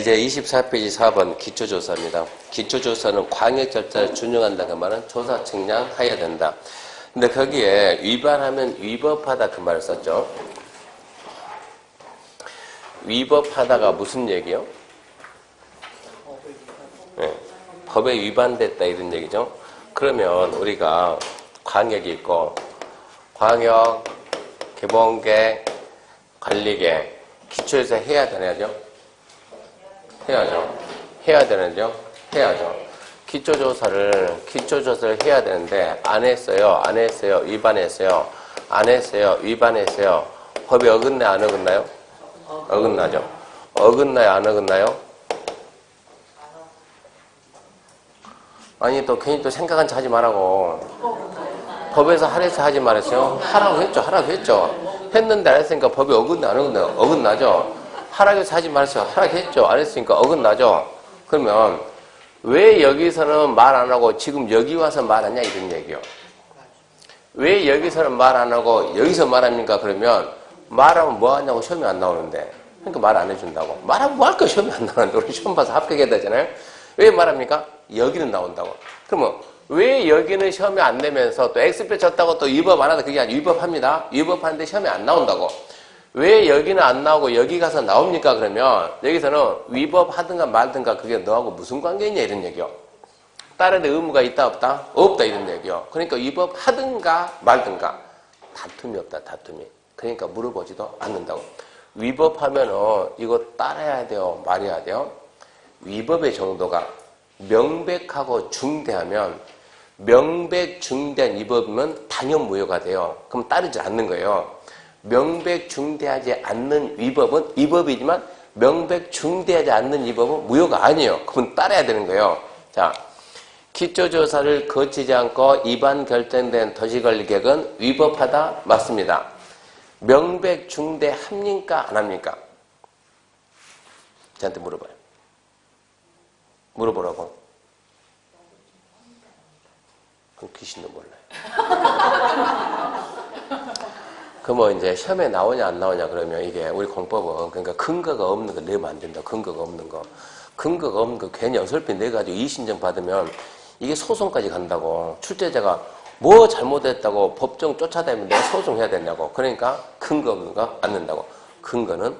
이제 24페이지 4번 기초조사입니다. 기초조사는 광역 절차를 준용한다 그 말은 조사 측량해야 된다. 근데 거기에 위반하면 위법하다 그 말을 썼죠. 위법하다가 무슨 얘기요? 네, 법에 위반됐다 이런 얘기죠. 그러면 우리가 광역이 있고 광역, 개봉계, 관리계, 기초조사 해야 되나요? 해야 되는데요. 기초조사를 해야 되는데 안 했어요. 위반했어요. 안 했어요. 위반했어요. 법이 어긋나요? 안 어긋나요? 어긋나죠. 어긋나요? 안 어긋나요? 아니 또 괜히 또 생각한 척 하지 말라고. 법에서 하래서 하지 말았어요. 하라고 했죠. 했는데 안 했으니까 법이 어긋나 안 어긋나요? 어긋나죠. 하라고 해서 하지 말았어요. 하라고 했죠. 안 했으니까 어긋나죠. 그러면 왜 여기서는 말 안 하고 지금 여기 와서 말하냐 이런 얘기요. 왜 여기서는 말 안 하고 여기서 말합니까? 그러면 말하면 뭐 하냐고 시험이 안 나오는데. 그러니까 말 안 해준다고. 말하면 뭐 할까 시험이 안 나오는데. 우리 시험 봐서 합격해야 되잖아요. 왜 말합니까? 여기는 나온다고. 그러면 왜 여기는 시험이 안 내면서 또 X표 쳤다고 또 위법 안 하다 그게 아니라 위법합니다. 위법하는데 시험이 안 나온다고. 왜 여기는 안 나오고 여기 가서 나옵니까? 그러면 여기서는 위법하든가 말든가 그게 너하고 무슨 관계있냐 이런 얘기요. 따르는 의무가 있다 없다? 없다 이런 얘기요. 그러니까 위법하든가 말든가 다툼이 없다 다툼이. 그러니까 물어보지도 않는다고. 위법하면은 이거 따라야 돼요? 말해야 돼요? 위법의 정도가 명백하고 중대하면 명백 중대한 위법이면 당연 무효가 돼요. 그럼 따르지 않는 거예요. 명백 중대하지 않는 위법은 위법이지만 명백 중대하지 않는 위법은 무효가 아니에요. 그건 따라야 되는 거예요. 자, 기초조사를 거치지 않고 위반 결정된 도시관리계획은 위법하다 맞습니다. 명백 중대합니까 안 합니까? 저한테 물어봐요. 물어보라고. 그럼 귀신도 몰라요. 그러면 이제 시험에 나오냐 안 나오냐 그러면 이게 우리 공법은 그러니까 근거가 없는 거 내면 안 된다. 근거가 없는 거 괜히 어설피 내가지고 이의신청 받으면 이게 소송까지 간다고. 출제자가 뭐 잘못했다고 법정 쫓아다니면 내가 소송해야 되냐고. 그러니까 근거 없는 거 안 된다고. 근거는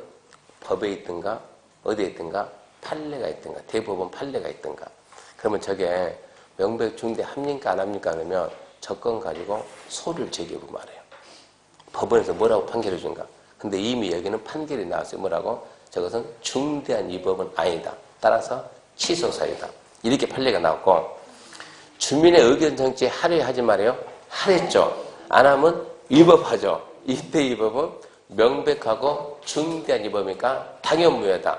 법에 있든가 어디에 있든가 판례가 있든가 대법원 판례가 있든가. 그러면 저게 명백중대 합니까 안 합니까 그러면 조건 가지고 소를 제기하고 말해요. 법원에서 뭐라고 판결해 준가. 근데 이미 여기는 판결이 나왔어요. 뭐라고? 저것은 중대한 위법은 아니다. 따라서 취소 사유다. 이렇게 판례가 나왔고 주민의 의견 정치 하려 하지 말아요. 하랬죠. 안 하면 위법하죠. 이때 위법은 명백하고 중대한 위법이니까 당연 무효다.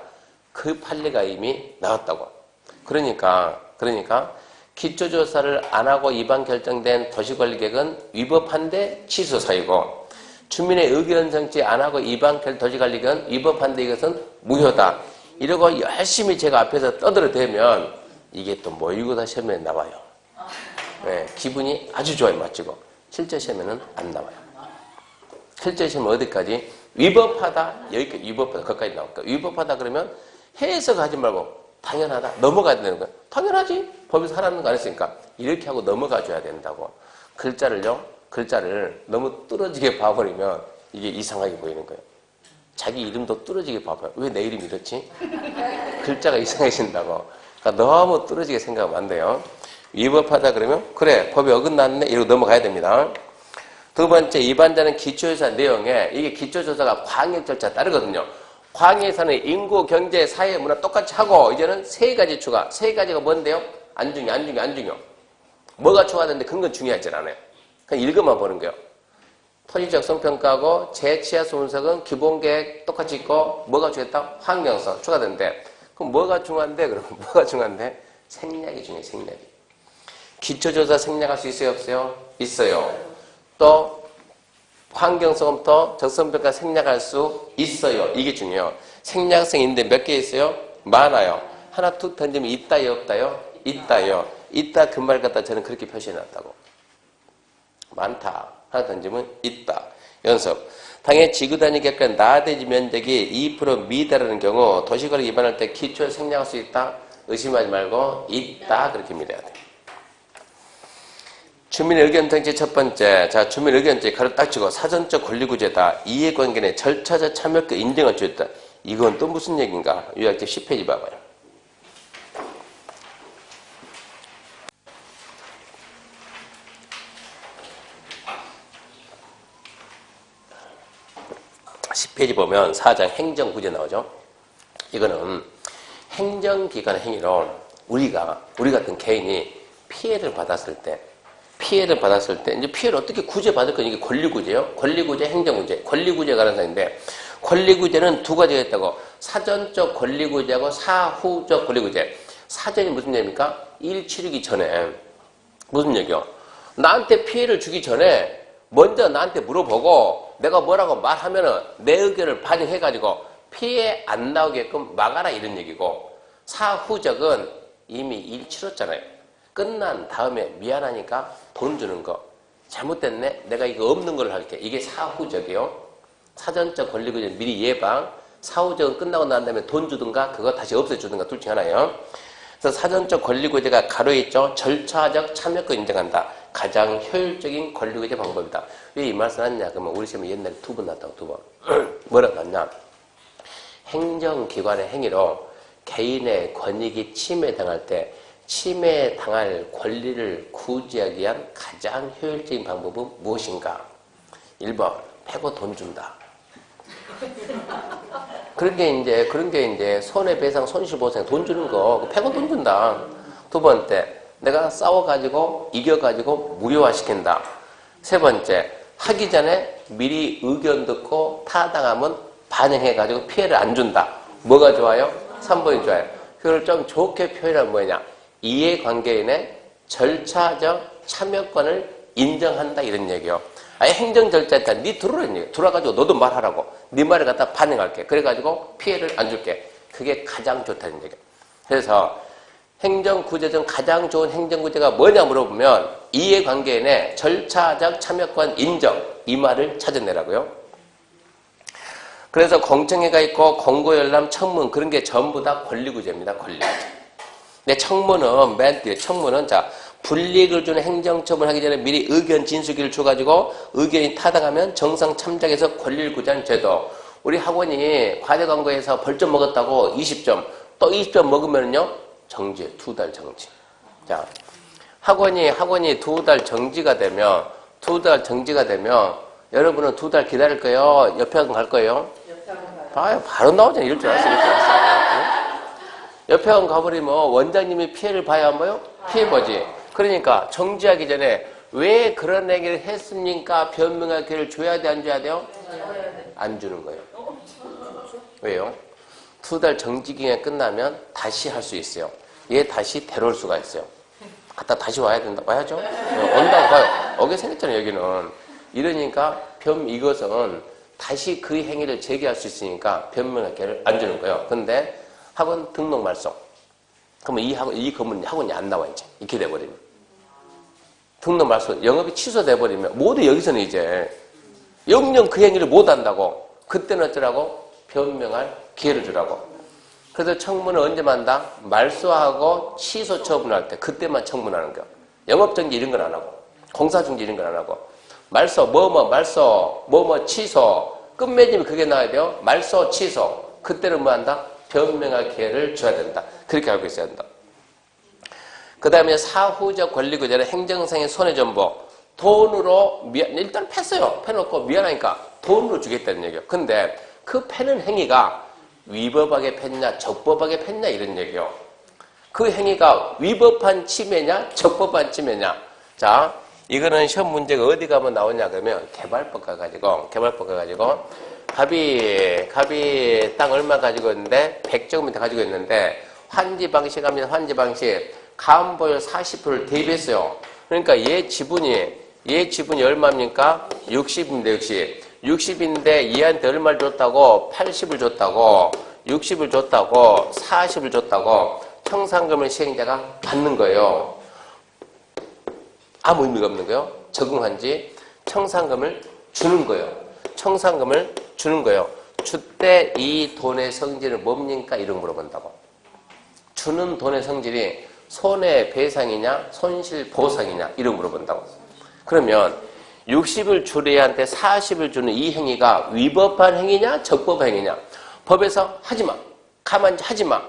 그 판례가 이미 나왔다고. 그러니까 기초조사를 안 하고 위반 결정된 도시관리계획은 위법한데 취소 사유고 주민의 의견 정치 안 하고 위반 도시관리계획은 위법한데 이것은 무효다. 이러고 열심히 제가 앞에서 떠들어대면 이게 또 모의고사 시험에 나와요. 네, 기분이 아주 좋아요. 맞지고. 실제 시험에는 안 나와요. 실제 시험은 어디까지? 위법하다. 여기까지 위법하다. 거기까지 나올까. 위법하다 그러면 해석하지 말고 당연하다. 넘어가야 되는 거야. 당연하지. 법에서 하라는 거 안 했으니까. 이렇게 하고 넘어가 줘야 된다고. 글자를 너무 뚫어지게 봐버리면 이게 이상하게 보이는 거예요. 자기 이름도 뚫어지게 봐봐요. 왜 내 이름이 이렇지? 글자가 이상해진다고. 그러니까 너무 뚫어지게 생각하면 안 돼요. 위법하다 그러면 그래 법이 어긋났네 이러고 넘어가야 됩니다. 두 번째 위반자는 기초조사 내용에 이게 기초조사가 광역 절차 따르거든요. 광역에서는 인구, 경제, 사회, 문화 똑같이 하고 이제는 세 가지 추가. 세 가지가 뭔데요? 안 중요. 뭐가 추가되는데 근건 중요하지 않아요. 그냥 읽어만 보는 거예요. 토지적 성평가하고 재취하수 분석은 기본계획 똑같이 있고 뭐가 중요했다? 환경성 추가되는데 그럼 뭐가 중요한데? 그러면 뭐가 중요한데? 생략이 중요해요. 생략이. 기초조사 생략할 수 있어요? 없어요? 있어요. 또 환경성부터 적성평가 생략할 수 있어요. 이게 중요해요. 생략성인데 몇 개 있어요? 많아요. 하나 툭 던지면 있다요? 없다요? 있다요. 있다 그 말 갖다 저는 그렇게 표시해놨다고. 많다. 하나 던지면 있다. 연습. 당해 지구 단위 객관 나대지 면적이 2% 미달하는 경우 도시가를 위반할 때 기초를 생략할 수 있다? 의심하지 말고 있다. 그렇게 밀어야 돼. 주민 의견 정치 첫 번째. 자, 주민 의견 정치 가로 딱 치고 사전적 권리구제다. 이해관계 내 절차적 참여권 인정을 주었다. 이건 또 무슨 얘기인가? 요약집 10페이지 봐봐요. 페이지 보면 4장 행정구제 나오죠. 이거는 행정기관 행위로 우리 같은 개인이 피해를 받았을 때 이제 피해를 어떻게 구제받을 까 이게 권리구제요. 권리구제, 행정구제. 권리구제가 하는 사인데 권리구제는 두 가지가 있다고. 사전적 권리구제하고 사후적 권리구제. 사전이 무슨 얘기입니까? 일 치르기 전에. 무슨 얘기요? 나한테 피해를 주기 전에 먼저 나한테 물어보고 내가 뭐라고 말하면은 내 의견을 반영해가지고 피해 안 나오게끔 막아라 이런 얘기고, 사후적은 이미 일 치렀잖아요. 끝난 다음에 미안하니까 돈 주는 거. 잘못됐네? 내가 이거 없는 걸 할게. 이게 사후적이요. 사전적 권리구제 미리 예방. 사후적은 끝나고 난 다음에 돈 주든가 그거 다시 없애주든가 둘 중 하나예요. 그래서 사전적 권리구제가 가로에 있죠. 절차적 참여권 인정한다. 가장 효율적인 권리구제 방법이다. 왜 이 말씀 하냐? 그러면 우리 시험에 옛날에 2번 났다고 2번. 뭐라고 났냐? 행정기관의 행위로 개인의 권익이 침해당할 때 침해당할 권리를 구제하기 위한 가장 효율적인 방법은 무엇인가? 1번, 패고 돈 준다. 그런 게 이제 손해배상, 손실보상 돈 주는 거, 패고 돈 준다. 두 번째, 내가 싸워가지고, 이겨가지고 무효화시킨다. 세 번째, 하기 전에 미리 의견 듣고 타당하면 반영해가지고 피해를 안 준다. 뭐가 좋아요? 3번이 좋아요. 그걸 좀 좋게 표현하면 뭐냐? 이해관계인의 절차적 참여권을 인정한다 이런 얘기요. 아예 행정 절차에 따라 네 들어오라는 얘기야. 들어와가지고 너도 말하라고. 네 말을 갖다 반영할게. 그래가지고 피해를 안 줄게. 그게 가장 좋다는 얘기야. 그래서 행정구제 중 가장 좋은 행정구제가 뭐냐 물어보면 이해관계인의 절차적 참여권 인정, 이 말을 찾아내라고요. 그래서 공청회가 있고 공고열람, 청문 그런 게 전부 다 권리구제입니다. 권리구제. 근데 청문은 맨 뒤에 청문은 자 불이익을 주는 행정처분을 하기 전에 미리 의견 진술기를 줘가지고 의견이 타당하면 정상 참작해서 권리를 구제하는 제도. 우리 학원이 과대 광고에서 벌점 먹었다고 20점 또 20점 먹으면요 정지, 2달 정지. 자, 학원이 2달 정지가 되면, 여러분은 2달 기다릴 거예요? 옆에 학원 갈 거예요? 옆에 학원 가요. 봐요, 바로 나오잖아요. 이럴 줄 알았어요. 옆에 학원 가버리면 원장님이 피해를 봐야 뭐요? 피해보지. 그러니까 정지하기 전에 왜 그런 얘기를 했습니까? 변명할 기회를 줘야 돼, 안 줘야 돼요? 안 주는 거예요. 왜요? 2달 정지 기간이 끝나면 다시 할 수 있어요. 얘 다시 데려올 수가 있어요. 갔다 다시 와야 된다. 와야죠? 온다고 봐요. 어게 생겼잖아요, 여기는. 이러니까 이것은 다시 그 행위를 재개할 수 있으니까 변명할 기회를 안 주는 거예요. 근데 학원 등록 말소. 그러면 이 건물은 학원이 안 나와, 이제. 이렇게 돼버리면. 등록 말소. 영업이 취소돼버리면 모두 여기서는 이제 영영 그 행위를 못 한다고. 그때는 어쩌라고? 변명할 기회를 주라고. 그래서 청문은 언제만 한다? 말소하고 취소 처분할 때 그때만 청문하는 거야. 영업정지 이런 건 안 하고 공사중지 이런 건 안 하고 말소 말소 취소 끝맺음이 그게 나와야 돼요. 말소 취소 그때는 뭐 한다? 변명할 기회를 줘야 된다. 그렇게 알고 있어야 된다. 그 다음에 사후적 권리구제는 행정상의 손해전보 돈으로 일단 팼어요. 패놓고 미안하니까 돈으로 주겠다는 얘기예요. 근데 그 패는 행위가 위법하게 팼냐 적법하게 팼냐 이런 얘기요. 그 행위가 위법한 침해냐 적법한 침해냐. 자, 이거는 시험 문제가 어디 가면 나오냐 그러면 개발법 가가지고 갑이 땅 얼마 가지고 있는데 100제곱미터 가지고 있는데 환지 방식 합니다. 환지 방식 가압보율 40%를 대입했어요. 그러니까 얘 지분이 얼마입니까? 60인데 60인데 얘한테 얼마를 줬다고? 80을 줬다고, 60을 줬다고, 40을 줬다고 청산금을 시행자가 받는 거예요. 아무 의미가 없는 거예요. 적응한 지 청산금을 주는 거예요. 청산금을 주는 거예요. 주때 이 돈의 성질은 뭡니까? 이런 물어본다고. 주는 돈의 성질이 손해배상이냐 손실보상이냐 이런 물어본다고. 그러면 60을 줄 애한테 40을 주는 이 행위가 위법한 행위냐 적법한 행위냐. 법에서 하지마, 가만히 하지마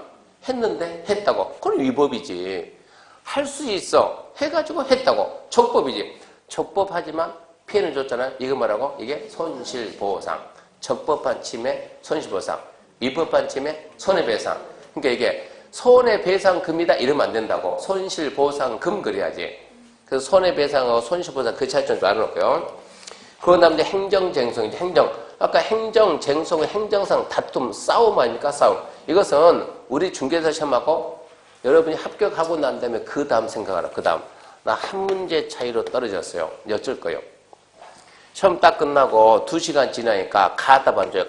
했는데 했다고. 그건 위법이지. 할 수 있어 해가지고 했다고. 적법이지. 적법하지만 피해는 줬잖아요. 이거 뭐라고? 이게 손실보상. 적법한 침해 손실보상, 위법한 침해 손해배상. 그러니까 이게 손해배상금이다 이러면 안 된다고. 손실보상금 그래야지. 그래서 손해배상하고 손실보상 그 차이점 좀 알아놓고요. 그 다음에 행정쟁송이죠. 행정. 아까 행정쟁송은 행정상 다툼, 싸움 아닙니까? 싸움. 이것은 우리 중개사 시험하고 여러분이 합격하고 난 다음에 그 다음 생각하라. 그 다음. 나 한 문제 차이로 떨어졌어요. 어쩔 거예요. 시험 딱 끝나고 2시간 지나니까 가다반 줘요.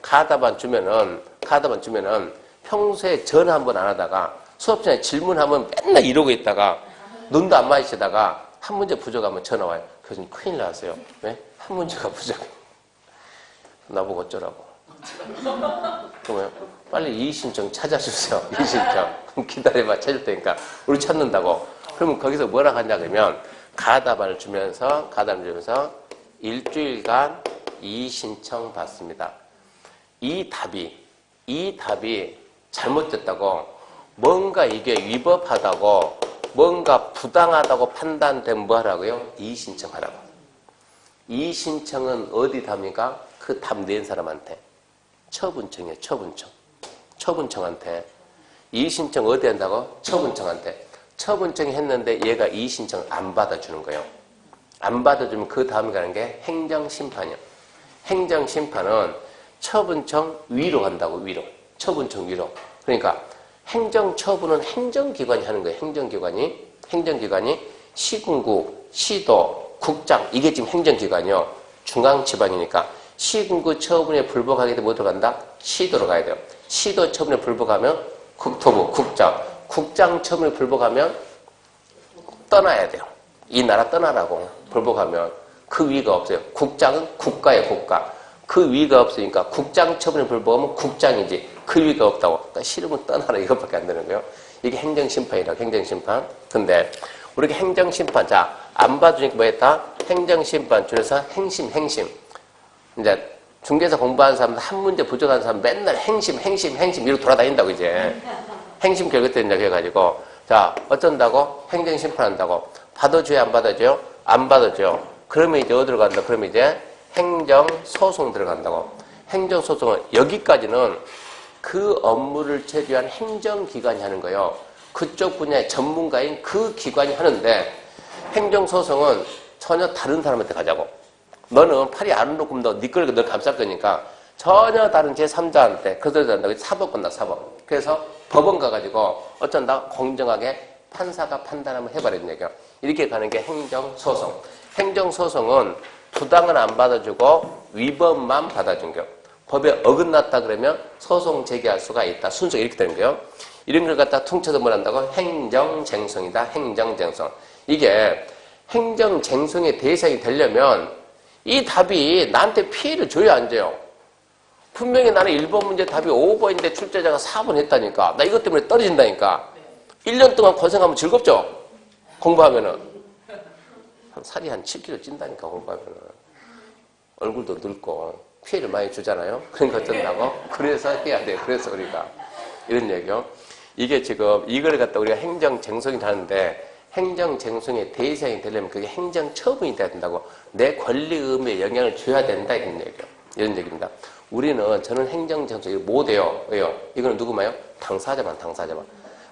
가다반 주면은 평소에 전화 한 번 안 하다가 수업 시간에 질문하면 맨날 이러고 있다가 눈도 안 마주치다가 한 문제 부족하면 전화 와요. 교수님 큰일 났어요. 왜? 한 문제가 부족해. 나보고 어쩌라고. 그러면 빨리 이의신청 찾아주세요. 이의신청. 그럼 기다려봐. 찾을 테니까. 우리 찾는다고. 그러면 거기서 뭐라 하냐 그러면 가다반을 주면서 일주일간 이의신청 받습니다. 이 답이 잘못됐다고, 뭔가 이게 위법하다고, 뭔가 부당하다고 판단되면 뭐 하라고요? 이의신청하라고. 이의신청은 어디 답니까? 그 답 낸 사람한테. 처분청이에요. 처분청한테. 이의신청 어디 한다고? 처분청한테. 처분청이 했는데 얘가 이의신청 안 받아주는 거예요. 안 받아주면 그 다음에 가는 게 행정심판이요. 행정심판은 처분청 위로 간다고. 위로. 처분청 위로. 그러니까 행정처분은 행정기관이 하는 거예요. 행정기관이 시군구, 시도, 국장 이게 지금 행정기관이요. 중앙지방이니까 시군구 처분에 불복하게 되면 뭐 들어간다? 시도로 가야 돼요. 시도 처분에 불복하면 국토부, 국장 처분에 불복하면 떠나야 돼요. 이 나라 떠나라고. 불복하면 그 위가 없어요. 국장은 국가예요. 국가. 그 위가 없으니까 국장 처분에 불복하면 국장이지 그 위가 없다고. 그러니까 싫으면 떠나라 이것밖에 안 되는 거예요. 이게 행정심판이라고. 행정심판. 근데 우리가 행정심판 안 봐주니까 뭐 했다? 행정심판 줄여서 행심. 이제 중개사 공부하는 사람들 한 문제 부족한 사람 맨날 행심 이러고 돌아다닌다고 이제. 행심 결격된다고 해가지고 어쩐다고? 행정심판한다고. 받아줘요 안 받아줘요? 안 받아줘요. 그러면 이제 어디로 간다? 그러면 이제 행정소송 들어간다고. 행정소송은 여기까지는 그 업무를 처리한 행정기관이 하는 거예요. 그쪽 분야의 전문가인 그 기관이 하는데 행정소송은 전혀 다른 사람한테 가자고. 너는 팔이 안 놓고 네 거를 너 감쌀 거니까 전혀 다른 제3자한테 그 소리 한다고. 사법 건다 사법. 그래서 법원 가가지고 어쩐다? 공정하게 판사가 판단하면 해버리는 얘기야. 이렇게 가는 게 행정소송. 행정소송은 부당은 안 받아주고 위법만 받아준 거. 법에 어긋났다 그러면 소송 제기할 수가 있다. 순서가 이렇게 되는 거예요. 이런 걸 갖다 퉁쳐서 뭘 한다고? 행정쟁송이다. 행정쟁송. 이게 행정쟁송의 대상이 되려면 이 답이 나한테 피해를 줘야 안 줘요. 분명히 나는 1번 문제 답이 5번인데 출제자가 4번 했다니까. 나 이것 때문에 떨어진다니까. 1년 동안 고생하면 즐겁죠? 공부하면은. 살이 한 7kg 찐다니까, 공부하면은. 얼굴도 늙고 피해를 많이 주잖아요. 그러니까 어쩐다고? 그래서 해야 돼요. 그래서 우리가. 이런 얘기요. 이게 지금 이걸 갖다 우리가 행정쟁송이 하는데 행정쟁송의 대상이 되려면 그게 행정처분이 돼야 된다고. 내 권리의무에 영향을 줘야 된다. 이런 얘기요. 이런 얘기입니다. 저는 행정쟁송 이거 못해요. 왜요? 이거는 누구 말이요? 당사자만.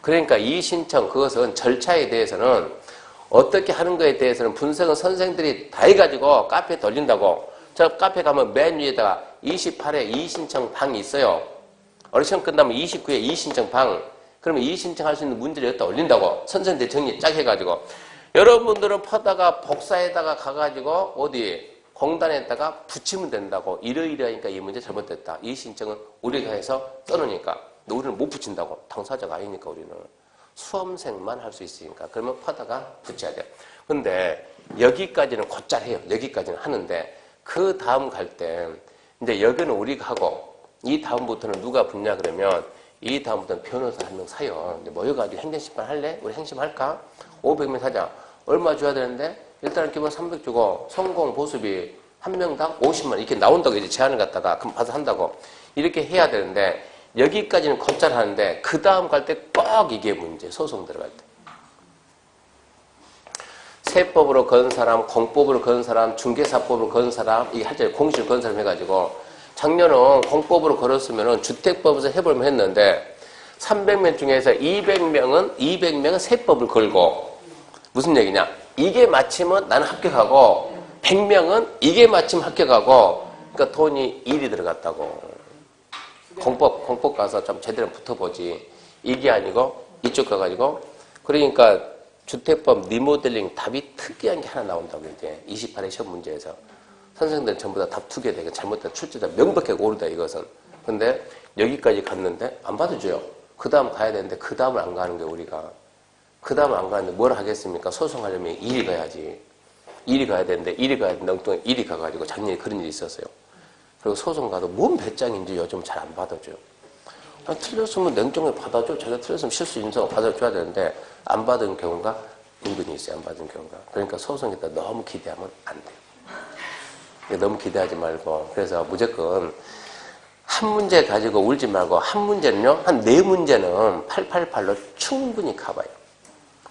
그러니까 이의신청 그것은 절차에 대해서는 어떻게 하는 거에 대해서는 분석은 선생들이 다 해가지고 카페에 돌린다고. 저 카페 가면 맨 위에다가 28회 이의신청 방이 있어요. 어르시험 끝나면 29회 이의신청 방. 그러면 이의신청할 수 있는 문제를 여기다 올린다고. 선생님들 정리 쫙 해가지고. 여러분들은 퍼다가 복사에다가 가가지고 어디 공단에다가 붙이면 된다고. 이러이러하니까 이 문제 잘못됐다. 이의신청은 우리가 해서 써놓으니까. 근데 우리는 못 붙인다고. 당사자가 아니니까 우리는. 수험생만 할 수 있으니까. 그러면 퍼다가 붙여야 돼요. 근데 여기까지는 곧잘 해요. 여기까지는 하는데 그 다음 갈 때 이제 여기는 우리가 하고 이 다음부터는 누가 붙냐 그러면 이 다음부터는 변호사 한 명 사요. 이제 모여가지고 행정심판 할래? 우리 행심할까? 500명 사자. 얼마 줘야 되는데 일단은 기본 300 주고 성공 보수비 한 명당 50만 이렇게 나온다고 이제 제안을 갖다가 그럼 봐서 한다고 이렇게 해야 되는데 여기까지는 겁잘 하는데 그 다음 갈 때 꼭 이게 문제. 소송 들어갈 때. 세법으로 건 사람, 공법으로 건 사람, 중개사법으로 건 사람, 이게 할 때 공시를 건 사람 해가지고 작년은 공법으로 걸었으면은 주택법에서 해볼만 했는데 300명 중에서 200명은 세법을 걸고 무슨 얘기냐? 이게 맞히면 나는 합격하고 100명은 이게 맞히면 합격하고 그러니까 돈이 1이 들어갔다고. 공법 가서 좀 제대로 붙어보지. 이게 아니고 이쪽 가가지고 그러니까 주택법 리모델링 답이 특이한 게 하나 나온다고 이제 28회 시험 문제에서 선생님들은 전부 다 답 2개 되고 잘못된 출제자 명백하게 오르다 이것은. 근데 여기까지 갔는데 안 받아줘요. 그 다음 가야 되는데 그 다음을 안 가는 게 우리가. 그 다음을 안 가는데 뭘 하겠습니까? 소송하려면 1위 가야지. 1위 가야 되는데 1위 가야 되는데 엉뚱하게 1위 가가지고 작년에 그런 일이 있었어요. 그리고 소송 가도 뭔 배짱인지 요즘 잘 안 받아줘요. 아니, 틀렸으면 냉정하게 받아줘. 제가 틀렸으면 실수 인정 받아줘야 되는데 안 받은 경우가 은근히 있어요. 안 받은 경우가. 그러니까 소송에다 너무 기대하면 안 돼요. 너무 기대하지 말고 그래서 무조건 한 문제 가지고 울지 말고 한 문제는요. 한 4문제는 888로 충분히 가봐요.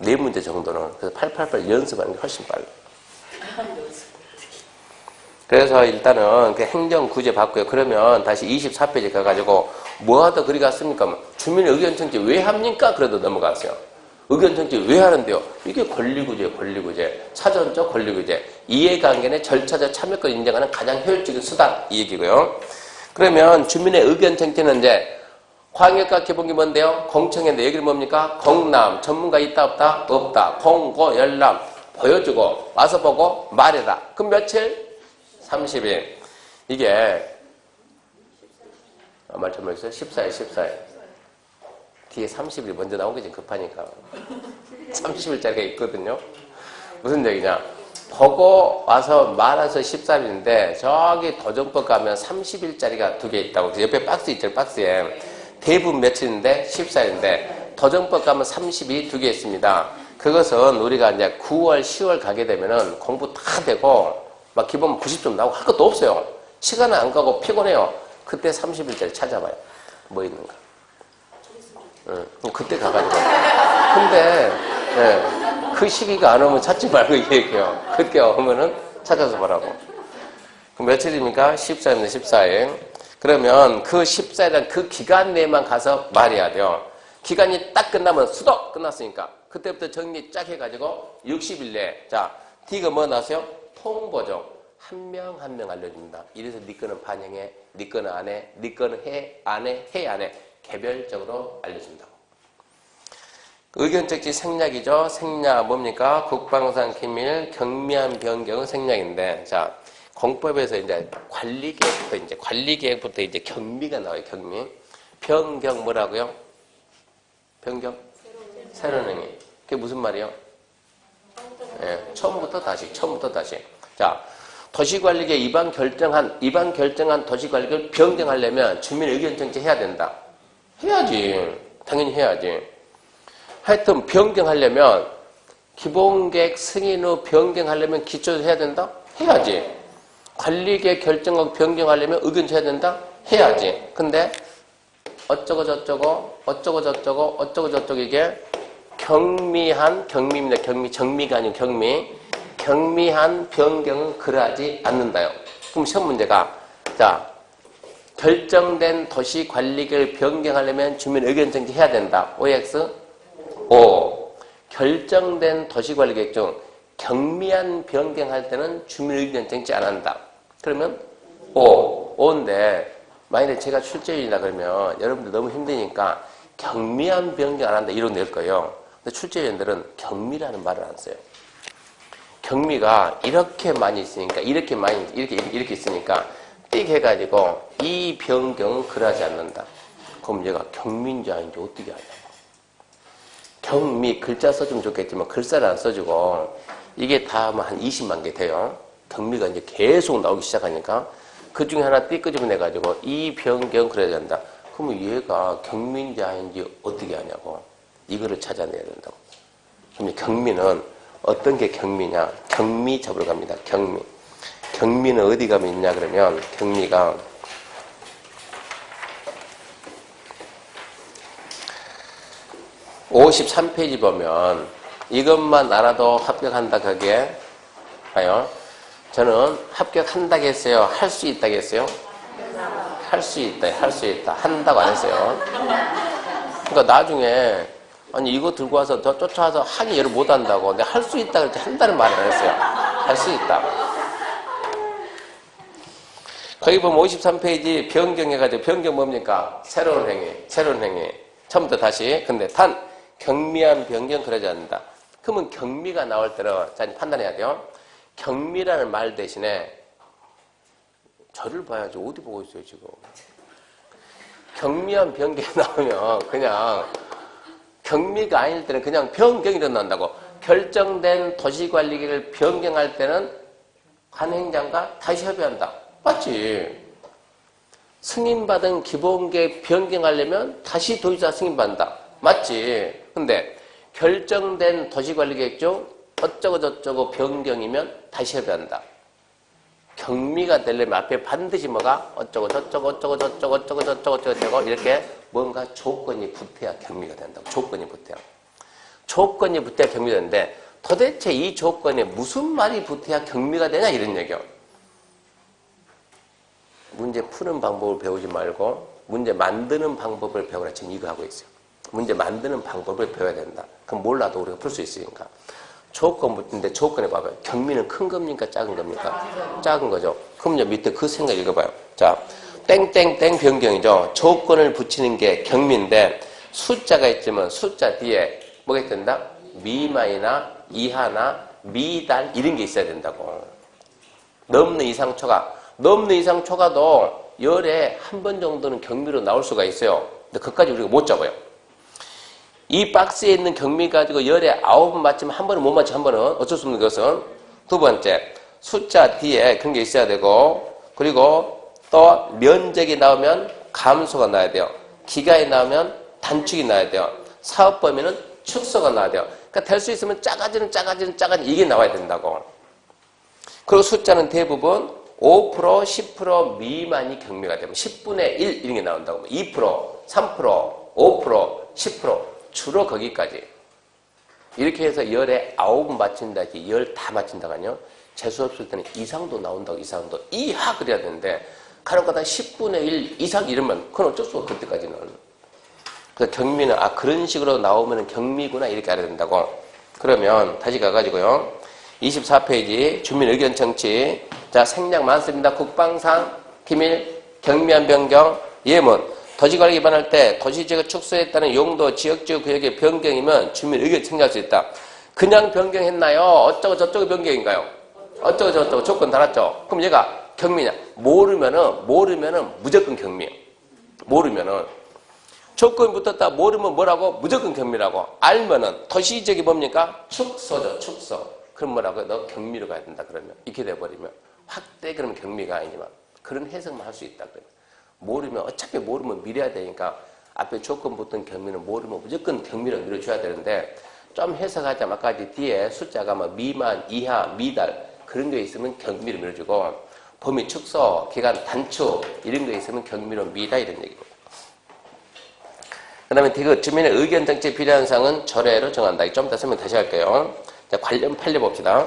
4문제 정도는. 그래서 888 연습하는 게 훨씬 빨라요. 그래서 일단은 그 행정구제 받고요. 그러면 다시 24페이지 가가지고 뭐 하다 그리 갔습니까? 주민 의견청취 왜 합니까? 그래도 넘어갔어요. 의견청취 왜 하는데요? 이게 권리구제예요. 권리구제. 사전적 권리구제. 이해관계 내 절차적 참여권 인정하는 가장 효율적인 수단. 이 얘기고요. 그러면 주민의 의견청취는 이제 광역과 기본기 뭔데요? 공청회인데 여기는 뭡니까? 공람. 전문가 있다 없다? 없다. 공고 열람. 보여주고 와서 보고 말해라. 그럼 며칠? 30일. 이게 말 잘못했어요? 14일, 14일. 뒤에 30일이 먼저 나온 게 지금 급하니까. 30일짜리가 있거든요. 무슨 얘기냐? 보고 와서 말아서 14일인데 저기 도정법 가면 30일짜리가 2개 있다고. 그래서 옆에 박스 있죠, 박스에. 대부분 며칠인데 14일인데 도정법 가면 30이 2개 있습니다. 그것은 우리가 이제 9월, 10월 가게 되면은 공부 다 되고 막 기본 90점 나오고 할 것도 없어요. 시간은 안 가고 피곤해요. 그때 30일짜리 찾아봐요. 뭐 있는가. 그때 가가지고. 근데 그 시기가 안 오면 찾지 말고 얘기해요. 그때 오면은 찾아서 보라고. 그럼 며칠입니까? 14일인데 14일. 그러면 그 14일은 그 기간 내에만 가서 말해야 돼요. 기간이 딱 끝나면 수도 끝났으니까. 그때부터 정리 쫙 해가지고 60일 내에. 자, D가 뭐 나왔어요? 통보죠. 한 명 한 명 알려줍니다. 이래서 네 거는 반영해, 네 거는 안 해, 네 거는 해, 안 해, 해, 안 해. 개별적으로 알려준다고. 의견적지 생략이죠. 생략 뭡니까? 국방상 기밀, 경미한 변경은 생략인데, 자, 공법에서 이제 관리계획부터 이제 경미가 나와요. 경미. 변경 뭐라고요? 변경? 새로운 행위. 그게 무슨 말이에요? 처음부터 다시. 자, 도시관리계 이반 결정한 도시관리계를 변경하려면 주민 의견 청취해야 된다. 해야지. 당연히 해야지. 하여튼 변경하려면 기본계획 승인 후 변경하려면 기초도 해야 된다? 해야지. 관리계획 결정하고 변경하려면 의견 줘야 된다? 해야지. 근데 어쩌고 저쩌고 이게 경미입니다. 정미가 아니고 경미한 변경은 그러하지 않는다요. 그럼 시험 문제가, 자, 결정된 도시관리계획을 변경하려면 주민 의견 청취해야 된다. OX? O. 결정된 도시관리계획 중 경미한 변경할 때는 주민 의견 청취 안 한다. 그러면 O. O인데, 만약에 제가 출제위원이다 그러면 여러분들 너무 힘드니까 경미한 변경 안 한다. 이런 낼 거예요. 근데 출제위원들은 경미라는 말을 안 써요. 경미가 이렇게 많이 있으니까, 이렇게 있으니까, 띡 해가지고, 이 변경은 그러하지 않는다. 그럼 얘가 경미인지 아닌지 어떻게 하냐고. 경미, 글자 써주면 좋겠지만, 글자를 안 써주고, 이게 다 한 20만 개 돼요. 경미가 이제 계속 나오기 시작하니까 그 중에 하나 띠끄집어내가지고 이 변경 그래야 된다. 그러면 얘가 경미인지 아닌지 어떻게 하냐고. 이거를 찾아내야 된다고. 그럼 경미는 어떤 게 경미냐? 경미 잡으러 갑니다. 경미. 경미는 어디 가면 있냐 그러면 경미가 53페이지 보면 이것만 알아도 합격한다 거기에 봐요. 저는 합격한다고 했어요. 할 수 있다고 했어요. 할 수 있다. 할 수 있다. 한다고 안 했어요. 그러니까 나중에 아니 이거 들고 와서 더 쫓아와서 하니 얘를 못 한다고. 내가 할 수 있다 그랬지 한다는 말을 안 했어요. 할 수 있다. 거기 보면 53페이지 변경해가지고 변경 뭡니까? 새로운 행위. 새로운 행위. 처음부터 다시. 근데 단 경미한 변경 그러지 않는다. 그러면 경미가 나올 때는 자 판단해야 돼요. 경미라는 말 대신에 저를 봐야지 어디 보고 있어요 지금. 경미한 변경이 나오면 그냥 경미가 아닐 때는 그냥 변경이 일어난다고. 결정된 도시관리계획을 변경할 때는 관행장과 다시 협의한다. 맞지? 승인받은 기본계획 변경하려면 다시 도지사 승인받는다. 맞지? 근데 결정된 도시관리계획 중 어쩌고 저쩌고 변경이면 다시 협의한다. 경미가 되려면 앞에 반드시 뭐가 어쩌고 저쩌고 어쩌고 저쩌고 어쩌고 저쩌고 어쩌고 되고 이렇게 뭔가 조건이 붙어야 경미가 된다고. 조건이 붙어야. 조건이 붙어야 경미가 되는데 도대체 이 조건에 무슨 말이 붙어야 경미가 되냐 이런 얘기요. 문제 푸는 방법을 배우지 말고 문제 만드는 방법을 배우라 지금 이거 하고 있어요. 문제 만드는 방법을 배워야 된다. 그럼 몰라도 우리가 풀 수 있으니까. 조건 붙는데 조건에 봐봐요. 경미는 큰 겁니까? 작은 겁니까? 작은 거죠. 그럼 이제 밑에 그 생각 읽어봐요. 자, 땡땡땡 변경이죠. 조건을 붙이는 게 경미인데 숫자가 있지만 숫자 뒤에 뭐가 된다? 미만이나 이하나 미달 이런 게 있어야 된다고. 넘는 이상 초과. 넘는 이상 초과도 열에 한 번 정도는 경미로 나올 수가 있어요. 근데 그것까지 우리가 못 잡아요. 이 박스에 있는 경미 가지고 열에 9번 맞추면 한 번은 못 맞추면 한 번은 어쩔 수 없는 것은 두 번째 숫자 뒤에 그런 게 있어야 되고 그리고 또 면적이 나오면 감소가 나야 돼요. 기간이 나오면 단축이 나야 돼요. 사업 범위는 축소가 나야 돼요. 그러니까 될 수 있으면 작아지는 이게 나와야 된다고. 그리고 숫자는 대부분 5%, 10% 미만이 경미가 되면 10분의 1 이런 게 나온다고. 2%, 3%, 5%, 10% 주로 거기까지. 이렇게 해서 열에 9번 맞춘다 했지 열 다 맞춘다가요. 재수없을 때는 이상도 나온다고 이상도 이하 그래야 되는데 가능하다 10분의 1 이상 이러면 그건 어쩔 수 없고 그때까지는. 그래서 경미는 그런 식으로 나오면 경미구나 이렇게 알아야 된다고. 그러면 다시 가가지고요. 24페이지 주민 의견 청취. 자 생략 많습니다. 국방상 기밀 경미한 변경 예문. 도시관리 기반할 때 도시지역을 축소에 따른 용도 지역지역 구역의 변경이면 주민 의견 청취할 수 있다. 그냥 변경했나요? 어쩌고 저쩌고 변경인가요? 어쩌고 저쩌고 조건 달았죠. 그럼 얘가 경미냐? 모르면은 무조건 경미예요. 모르면은 조건이 붙었다. 모르면 뭐라고? 무조건 경미라고. 알면은 도시지역이 뭡니까? 축소죠. 축소. 그럼 뭐라고? 너 경미로 가야 된다. 그러면 이렇게 돼버리면 확대 그러면 경미가 아니지만 그런 해석만 할 수 있다. 그러면. 모르면 어차피 모르면 미뤄야 되니까 앞에 조건 붙은 경미는 모르면 무조건 경미로 밀어줘야 되는데 좀 해석하자면 아까 뒤에 숫자가 뭐 미만, 이하, 미달 그런 게 있으면 경미로 밀어주고 범위 축소, 기간 단축 이런 게 있으면 경미로 미다 이런 얘기입니다. 그 다음에 그 주민의 의견 정치에 필요한 사항은 조례로 정한다. 좀 이따 설명 다시 할게요. 자, 관련 판례 봅시다.